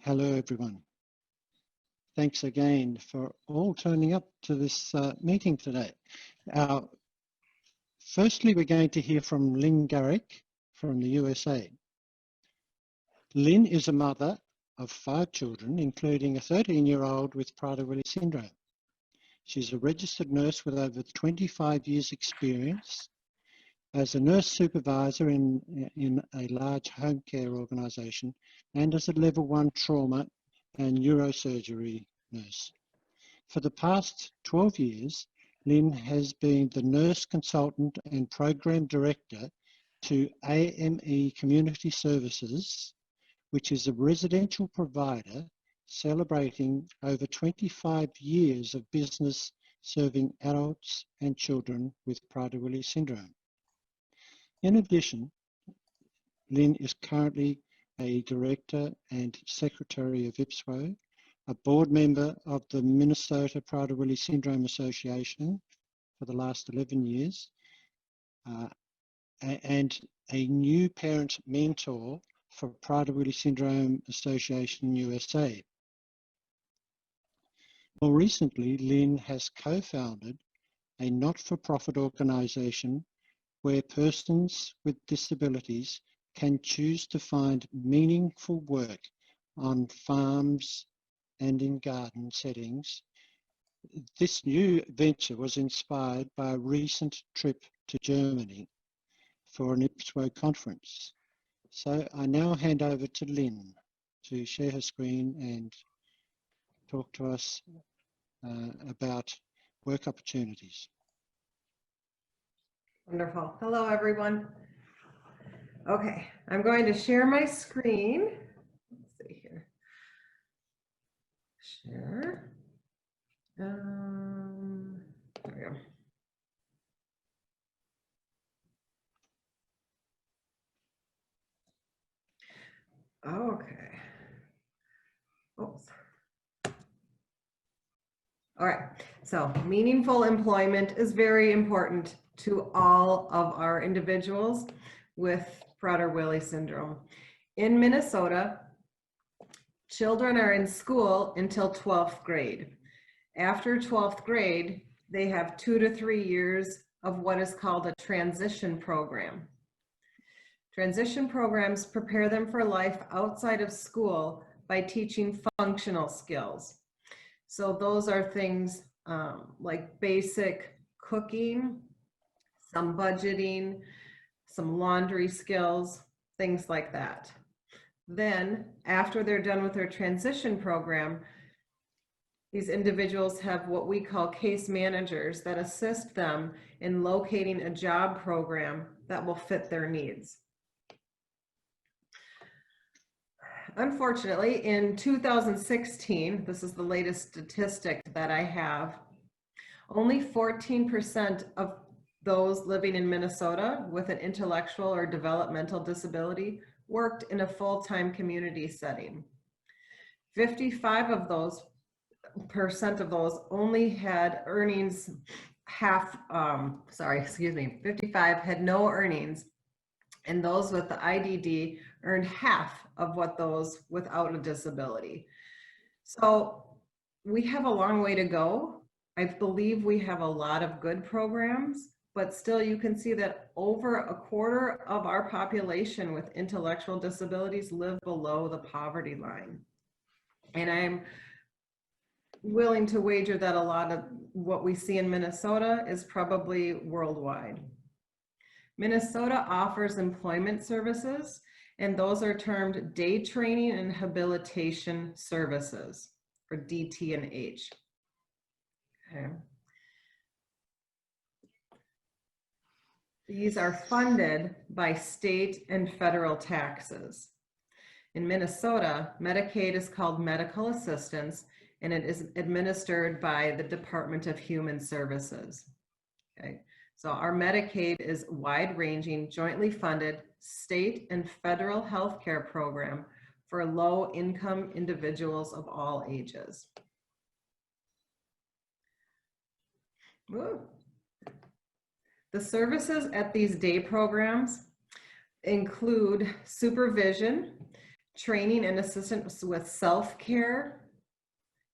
Hello, everyone. Thanks again for all turning up to this meeting today. Firstly, we're going to hear from Lynn Garrick from the USA. Lynn is a mother of 5 children, including a 13-year-old with Prader-Willi syndrome. She's a registered nurse with over 25 years experience as a nurse supervisor in a large home care organisation and as a level 1 trauma and neurosurgery nurse. For the past 12 years, Lynn has been the nurse consultant and program director to AME Community Services, which is a residential provider celebrating over 25 years of business serving adults and children with Prader-Willi syndrome. In addition, Lynn is currently a director and secretary of IPWSO, a board member of the Minnesota Prader-Willi Syndrome Association for the last 11 years, and a new parent mentor for Prader-Willi Syndrome Association USA. More recently, Lynn has co-founded a not-for-profit organisation where persons with disabilities can choose to find meaningful work on farms and in garden settings. This new venture was inspired by a recent trip to Germany for an IPWSO conference. So I now hand over to Lynn to share her screen and talk to us about work opportunities. Wonderful. Hello, everyone. Okay, I'm going to share my screen. Let's see here. Share. There we go. Okay. Oops. All right, so meaningful employment is very important to all of our individuals with Prader-Willi syndrome. In Minnesota, children are in school until 12th grade. After 12th grade, they have 2 to 3 years of what is called a transition program. Transition programs prepare them for life outside of school by teaching functional skills. So those are things like basic cooking, some budgeting, some laundry skills, things like that. Then, after they're done with their transition program, these individuals have what we call case managers that assist them in locating a job program that will fit their needs. Unfortunately, in 2016, this is the latest statistic that I have, only 14% of those living in Minnesota with an intellectual or developmental disability worked in a full-time community setting. 55% of those only had earnings 55 had no earnings, and those with the IDD earned half of what those without a disability. So we have a long way to go. I believe we have a lot of good programs, but still you can see that over a quarter of our population with intellectual disabilities live below the poverty line. And I'm willing to wager that a lot of what we see in Minnesota is probably worldwide. Minnesota offers employment services, and those are termed day training and habilitation services, or DT and H. Okay. These are funded by state and federal taxes. In Minnesota, Medicaid is called medical assistance, and it is administered by the Department of Human Services. Okay. So our Medicaid is wide-ranging, jointly funded state and federal healthcare program for low-income individuals of all ages. Woo. The services at these day programs include supervision, training and assistance with self-care,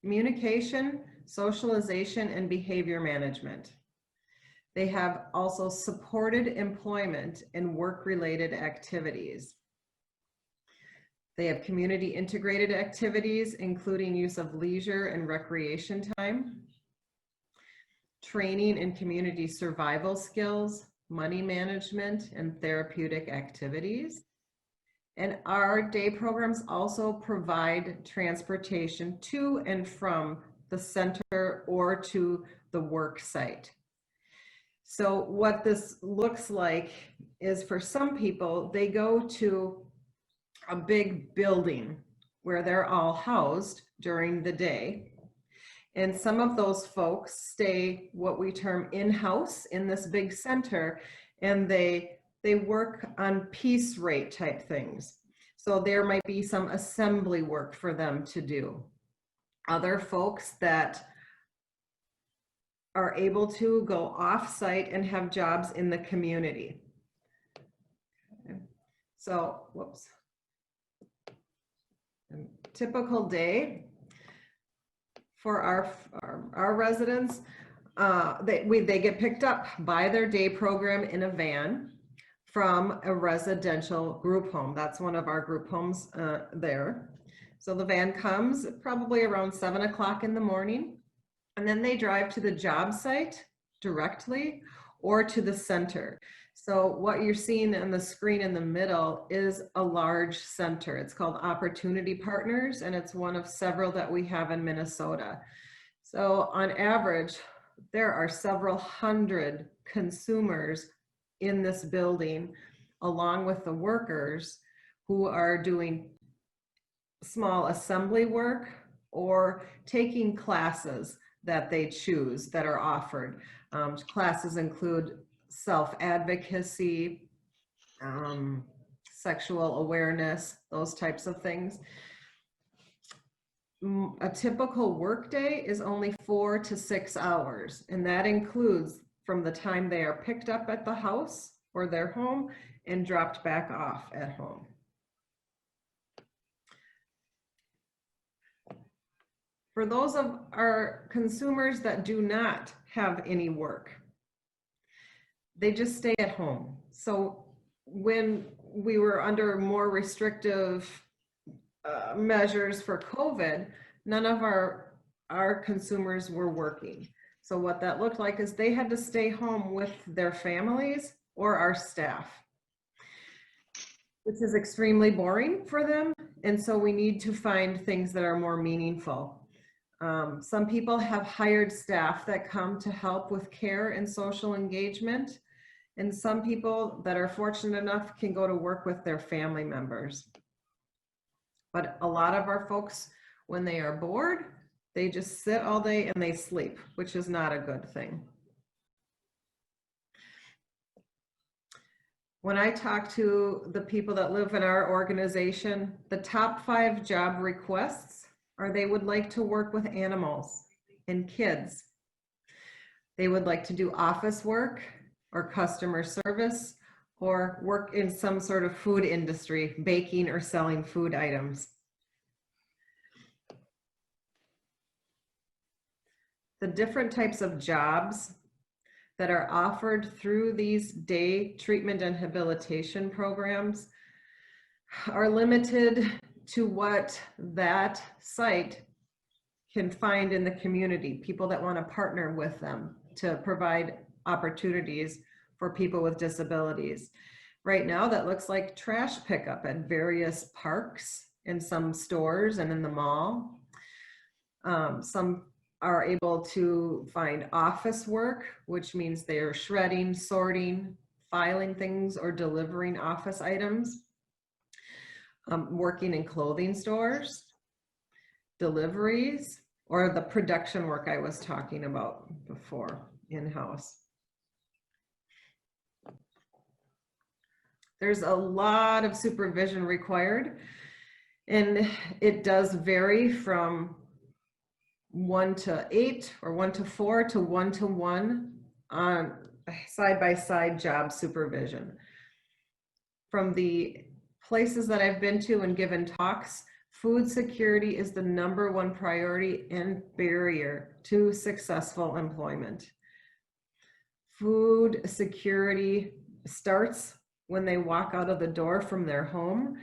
communication, socialization, and behavior management. They have also supported employment and work-related activities. They have community integrated activities, including use of leisure and recreation time, training in community survival skills, money management, and therapeutic activities. And our day programs also provide transportation to and from the center or to the work site. So what this looks like is, for some people, they go to a big building where they're all housed during the day. And some of those folks stay what we term in-house in this big center, and they work on piece rate type things. So there might be some assembly work for them to do. Other folks that are able to go off-site and have jobs in the community. Okay. So, whoops. A typical day for our residents, they get picked up by their day program in a van from a residential group home. That's one of our group homes there. So the van comes probably around 7 o'clock in the morning, and then they drive to the job site directly or to the center. So what you're seeing on the screen in the middle is a large center. It's called Opportunity Partners, and it's one of several that we have in Minnesota. So on average, there are several hundred consumers in this building, along with the workers who are doing small assembly work or taking classes that they choose that are offered. Classes include self-advocacy, sexual awareness, those types of things. A typical workday is only 4 to 6 hours, and that includes from the time they are picked up at the house or their home and dropped back off at home. For those of our consumers that do not have any work, they just stay at home. So when we were under more restrictive measures for COVID, none of our consumers were working. So what that looked like is they had to stay home with their families or our staff, which is extremely boring for them. And so we need to find things that are more meaningful. Some people have hired staff that come to help with care and social engagement. And some people that are fortunate enough can go to work with their family members. But a lot of our folks, when they are bored, they just sit all day and they sleep, which is not a good thing. When I talk to the people that live in our organization, the top 5 job requests are they would like to work with animals and kids. They would like to do office work or customer service or work in some sort of food industry, baking or selling food items. The different types of jobs that are offered through these day treatment and habilitation programs are limited to what that site can find in the community, people that want to partner with them to provide opportunities for people with disabilities. Right now, that looks like trash pickup at various parks, in some stores and in the mall. Some are able to find office work, which means they are shredding, sorting, filing things, or delivering office items. Working in clothing stores, deliveries, or the production work I was talking about before, in-house. There's a lot of supervision required, and it does vary from 1 to 8 or 1 to 4 to 1 to 1 on side-by-side job supervision. From the places that I've been to and given talks, food security is the #1 priority and barrier to successful employment. Food security starts when they walk out of the door from their home.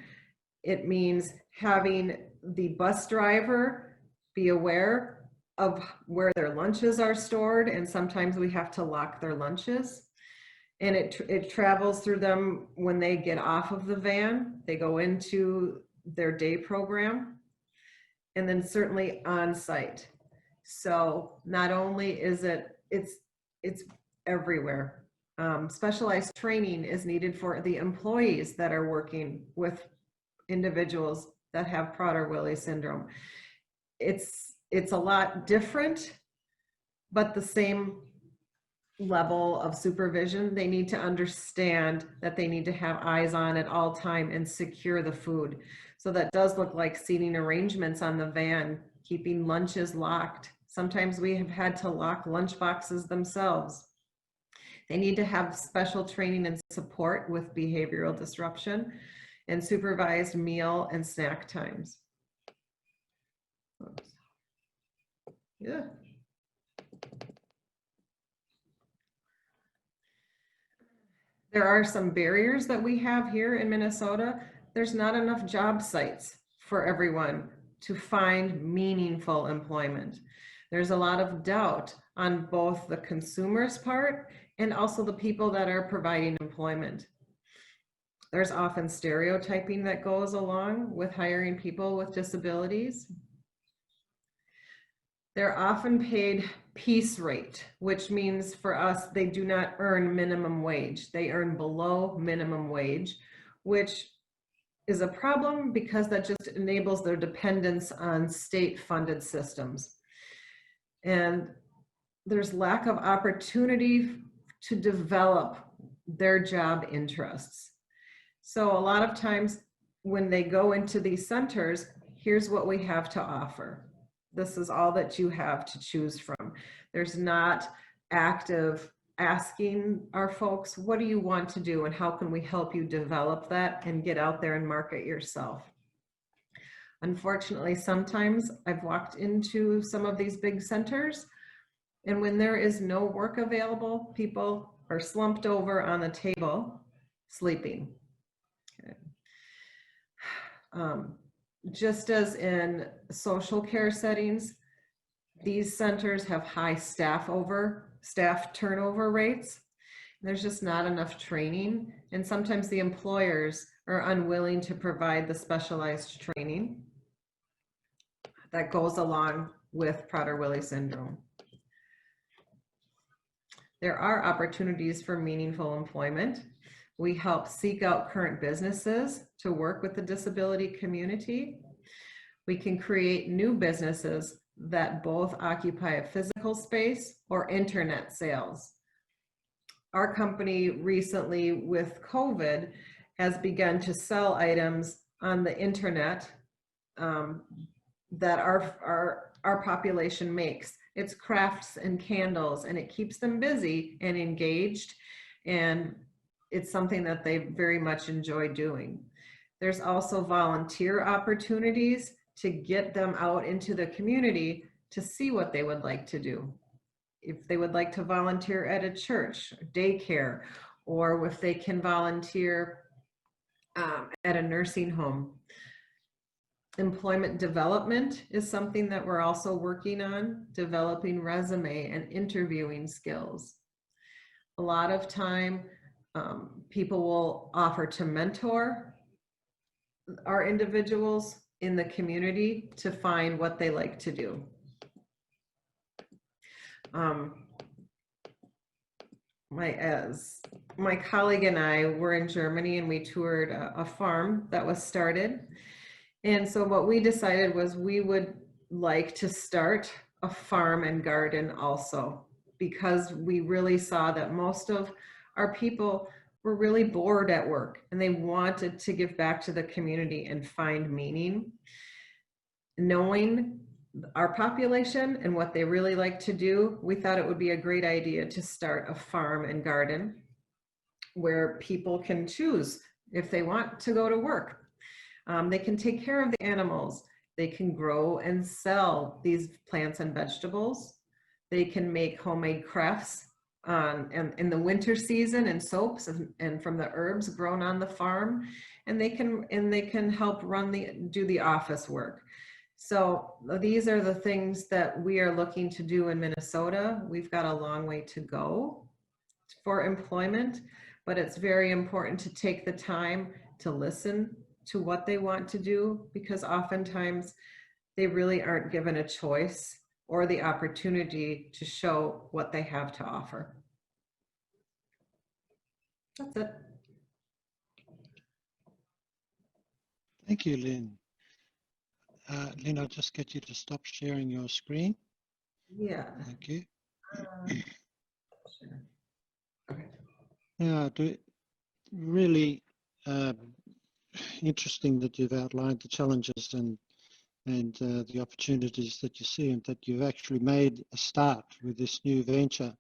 It means having the bus driver be aware of where their lunches are stored, and sometimes we have to lock their lunches. And it travels through them when they get off of the van, they go into their day program, and then certainly on site. So not only is it's everywhere. Specialized training is needed for the employees that are working with individuals that have Prader-Willi syndrome. It's a lot different, but the same level of supervision. They need to understand that they need to have eyes on at all time and secure the food. So that does look like seating arrangements on the van, keeping lunches locked. Sometimes we have had to lock lunch boxes themselves. They need to have special training and support with behavioral disruption and supervised meal and snack times. Oops. Yeah. There are some barriers that we have here in Minnesota. There's not enough job sites for everyone to find meaningful employment. There's a lot of doubt on both the consumer's part and also the people that are providing employment. There's often stereotyping that goes along with hiring people with disabilities. They're often paid piece rate, which means for us, they do not earn minimum wage. They earn below minimum wage, which is a problem because that just enables their dependence on state-funded systems. And there's lack of opportunity to develop their job interests. So a lot of times when they go into these centers, here's what we have to offer. This is all that you have to choose from. There's not active asking our folks, what do you want to do and how can we help you develop that and get out there and market yourself? Unfortunately, sometimes I've walked into some of these big centers, and when there is no work available, people are slumped over on the table sleeping. Okay. Just as in social care settings, these centers have high staff turnover rates. There's just not enough training, and sometimes the employers are unwilling to provide the specialized training that goes along with Prader-Willi syndrome. There are opportunities for meaningful employment. We help seek out current businesses to work with the disability community. We can create new businesses that both occupy a physical space or internet sales. Our company recently with COVID has begun to sell items on the internet that our population makes. It's crafts and candles, and it keeps them busy and engaged, and it's something that they very much enjoy doing. There's also volunteer opportunities to get them out into the community to see what they would like to do. If they would like to volunteer at a church, daycare, or if they can volunteer at a nursing home. Employment development is something that we're also working on, developing resume and interviewing skills. A lot of time, people will offer to mentor our individuals in the community to find what they like to do. My colleague and I were in Germany, and we toured a farm that was started. And so what we decided was we would like to start a farm and garden also, because we really saw that most of our people were really bored at work and they wanted to give back to the community and find meaning. Knowing our population and what they really like to do, we thought it would be a great idea to start a farm and garden where people can choose if they want to go to work. They can take care of the animals. They can grow and sell these plants and vegetables. They can make homemade crafts and in the winter season, and soaps and from the herbs grown on the farm. And they can help do the office work. So these are the things that we are looking to do in Minnesota. We've got a long way to go for employment, but it's very important to take the time to listen to what they want to do, because oftentimes they really aren't given a choice or the opportunity to show what they have to offer. That's it. Thank you, Lynn. Lynn, I'll just get you to stop sharing your screen. Yeah. Thank you. Sure. Okay. Now, really interesting that you've outlined the challenges and the opportunities that you see, and that you've actually made a start with this new venture.